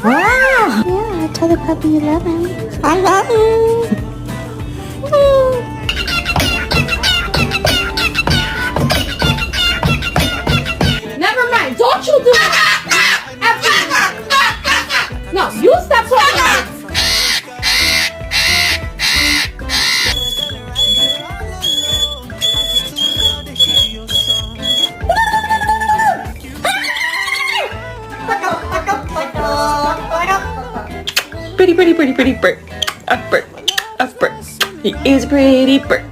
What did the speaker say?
Wow! Yeah, tell the puppy you love him. I love you. Never mind. Don't you do that. No, you stop talking. Pretty bird. A bird. He is a pretty bird.